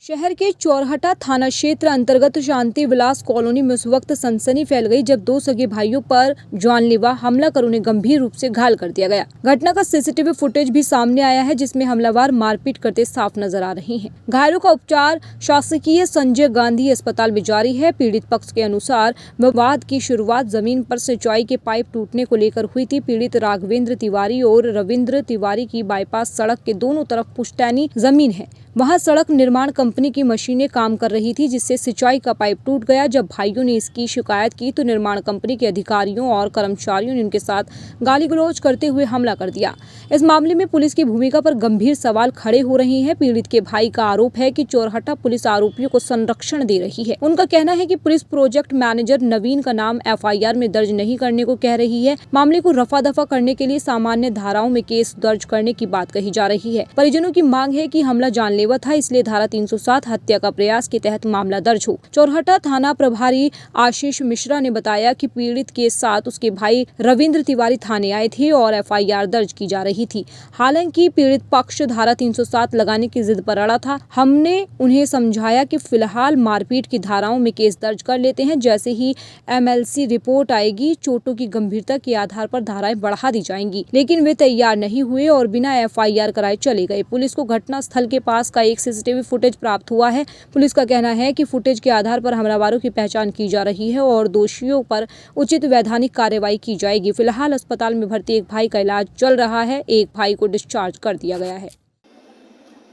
शहर के चौरहटा थाना क्षेत्र अंतर्गत शांति विलास कॉलोनी में उस वक्त सनसनी फैल गई जब दो सगे भाइयों पर जानलेवा हमला कर उन्हें गंभीर रूप से घायल कर दिया गया। घटना का सीसीटीवी फुटेज भी सामने आया है जिसमें हमलावर मारपीट करते साफ नजर आ रहे हैं। घायलों का उपचार शासकीय संजय गांधी अस्पताल में जारी है। पीड़ित पक्ष के अनुसार विवाद की शुरुआत जमीन पर सिंचाई के पाइप टूटने को लेकर हुई थी। पीड़ित राघवेंद्र तिवारी और रविंद्र तिवारी की बाईपास सड़क के दोनों तरफ पुश्तैनी जमीन है। वहां सड़क निर्माण कंपनी की मशीनें काम कर रही थी जिससे सिंचाई का पाइप टूट गया। जब भाइयों ने इसकी शिकायत की तो निर्माण कंपनी के अधिकारियों और कर्मचारियों ने उनके साथ गाली गलौज करते हुए हमला कर दिया। इस मामले में पुलिस की भूमिका पर गंभीर सवाल खड़े हो रहे हैं। पीड़ित के भाई का आरोप है कि चौरहटा पुलिस आरोपियों को संरक्षण दे रही है। उनका कहना है कि पुलिस प्रोजेक्ट मैनेजर नवीन का नाम FIR में दर्ज नहीं करने को कह रही है। मामले को रफा दफा करने के लिए सामान्य धाराओं में केस दर्ज करने की बात कही जा रही है। परिजनों की मांग है कि हमला जानलेवा था, इसलिए धारा 307 हत्या का प्रयास के तहत मामला दर्ज हो। चौरहटा थाना प्रभारी आशीष मिश्रा ने बताया कि पीड़ित के साथ उसके भाई रविंद्र तिवारी थाने आए थे और FIR दर्ज की जा रही थी। हालांकि पीड़ित पक्ष धारा 307 लगाने की जिद पर अड़ा था। हमने उन्हें समझाया कि फिलहाल मारपीट की धाराओं में केस दर्ज कर लेते हैं, जैसे ही MLC रिपोर्ट आएगी चोटों की गंभीरता के आधार पर धाराएं बढ़ा दी जाएंगी, लेकिन वे तैयार नहीं हुए और बिना FIR कराए चले गए। पुलिस को घटना स्थल के पास का एक सीसीटीवी फुटेज प्राप्त हुआ है। पुलिस का कहना है कि फुटेज के आधार पर हमलावरों की पहचान की जा रही है और दोषियों पर उचित वैधानिक कार्रवाई की जाएगी। फिलहाल अस्पताल में भर्ती एक भाई का इलाज चल रहा है। एक भाई को डिस्चार्ज कर दिया गया है।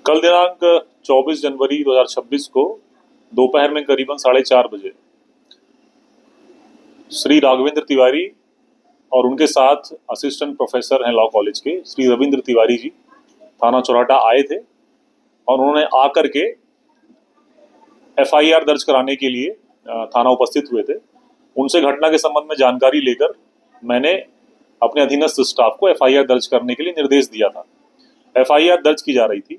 कल दिनांक 24 जनवरी 2026 को दोपहर में करीबन 4:30 बजे श्री राघवेंद्र तिवारी और उनके साथ असिस्टेंट प्रोफेसर हैं लॉ कॉलेज के श्री रविंद्र तिवारी जी थाना चौराटा आए थे और उन्होंने आकर के FIR दर्ज कराने के लिए थाना उपस्थित हुए थे। उनसे घटना के संबंध में जानकारी लेकर मैंने अपने अधीनस्थ स्टाफ को FIR दर्ज करने के लिए निर्देश दिया था। FIR दर्ज की जा रही थी।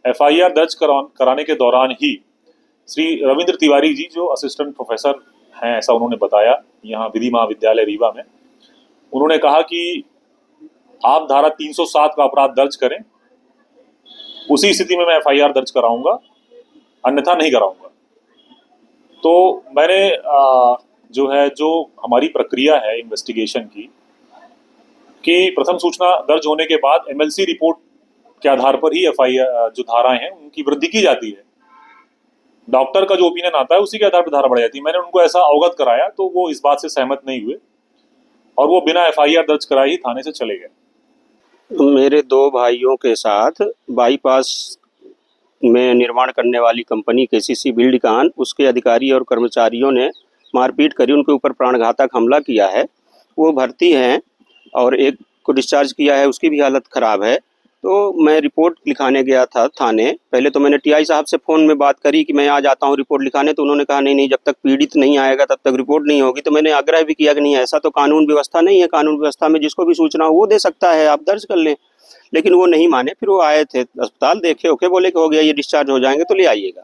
FIR दर्ज कराने के दौरान ही श्री रविंद्र तिवारी जी जो असिस्टेंट प्रोफेसर हैं, ऐसा उन्होंने बताया यहाँ विधि महाविद्यालय रीवा में, उन्होंने कहा कि आप धारा 307 का अपराध दर्ज करें, उसी स्थिति में मैं FIR दर्ज कराऊंगा, अन्यथा नहीं कराऊंगा। तो मैंने जो हमारी प्रक्रिया है इन्वेस्टिगेशन की कि प्रथम सूचना दर्ज होने के बाद MLC रिपोर्ट के आधार पर ही FIR जो धाराएं हैं उनकी वृद्धि की जाती है। डॉक्टर का जो ओपिनियन आता है उसी के आधार पर धारा बढ़ जाती है। मैंने उनको ऐसा अवगत कराया तो वो इस बात से सहमत नहीं हुए और वो बिना FIR दर्ज कराए ही थाने से चले गए। मेरे दो भाइयों के साथ बाईपास में निर्माण करने वाली कंपनी KCC बिल्डकॉन उसके अधिकारी और कर्मचारियों ने मारपीट करी, उनके ऊपर प्राणघातक हमला किया है। वो भर्ती हैं और एक को डिस्चार्ज किया है, उसकी भी हालत ख़राब है। तो मैं रिपोर्ट लिखाने गया था थाने। पहले तो मैंने TI साहब से फ़ोन में बात करी कि मैं आ जाता हूँ रिपोर्ट लिखाने, तो उन्होंने कहा नहीं, जब तक पीड़ित नहीं आएगा तब तक रिपोर्ट नहीं होगी। तो मैंने आग्रह भी किया कि नहीं, ऐसा तो कानून व्यवस्था नहीं है। कानून व्यवस्था में जिसको भी सूचना हो वो दे सकता है, आप दर्ज कर लें। लेकिन वो नहीं माने। फिर वो आए थे अस्पताल, देखे ओके, बोले कि हो गया, ये डिस्चार्ज हो जाएंगे तो ले आइएगा।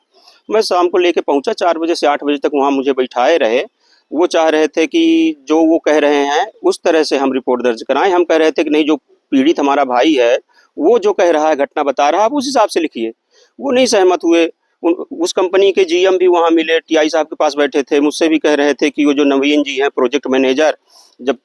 मैं शाम को लेके पहुंचा, 4 बजे से 8 बजे तक वहाँ मुझे बैठाए रहे। वो चाह रहे थे कि जो वो कह रहे हैं उस तरह से हम रिपोर्ट दर्ज कराएं। हम कह रहे थे कि नहीं, जो पीड़ित हमारा भाई है वो जो कह रहा है, घटना बता रहा है, आप उस हिसाब से लिखिए। वो नहीं सहमत हुए। उस कंपनी के GM भी वहाँ मिले, TI साहब के पास बैठे थे, मुझसे भी कह रहे थे कि वो जो नवीन जी हैं प्रोजेक्ट मैनेजर, जब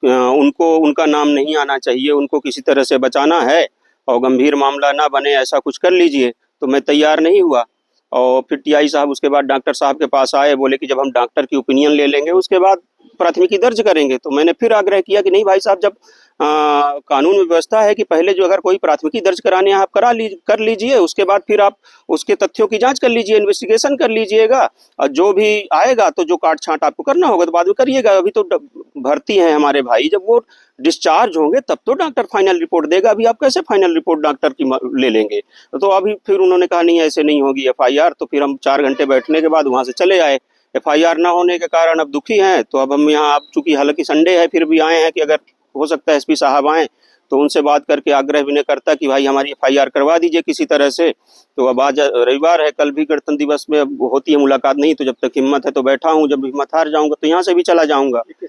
उनका नाम नहीं आना चाहिए, उनको किसी तरह से बचाना है और गंभीर मामला ना बने, ऐसा कुछ कर लीजिए। तो मैं तैयार नहीं हुआ। और फिर TI साहब उसके बाद डॉक्टर साहब के पास आए, बोले कि जब हम डॉक्टर की ओपिनियन ले लेंगे उसके बाद प्राथमिकी दर्ज करेंगे। तो मैंने फिर आग्रह किया कि नहीं भाई साहब, जब कानून में व्यवस्था है कि पहले जो अगर कोई प्राथमिकी दर्ज करानी है आप कर लीजिए, उसके बाद फिर आप उसके तथ्यों की जांच कर लीजिए, इन्वेस्टिगेशन कर लीजिएगा, और जो भी आएगा तो जो काट छांट आपको करना होगा तो बाद में करिएगा। अभी तो भर्ती हैं हमारे भाई, जब वो डिस्चार्ज होंगे तब तो डॉक्टर फाइनल रिपोर्ट देगा। अभी आप कैसे फाइनल रिपोर्ट डॉक्टर की ले लेंगे? तो अभी फिर उन्होंने कहा नहीं, ऐसे नहीं होगी FIR। तो फिर हम 4 घंटे बैठने के बाद वहाँ से चले आए। FIR ना होने के कारण अब दुखी हैं। तो अब हम यहाँ, अब चूंकि हालांकि संडे है, फिर भी आए हैं कि अगर हो सकता है SP साहब आएँ तो उनसे बात करके आग्रह विनय करता कि भाई हमारी FIR करवा दीजिए किसी तरह से। तो अब आज रविवार है, कल भी गणतंत्र दिवस में होती है मुलाकात, नहीं तो जब तक हिम्मत है तो बैठा हूँ, जब हिम्मत हार जाऊंगा तो यहाँ से भी चला जाऊंगा।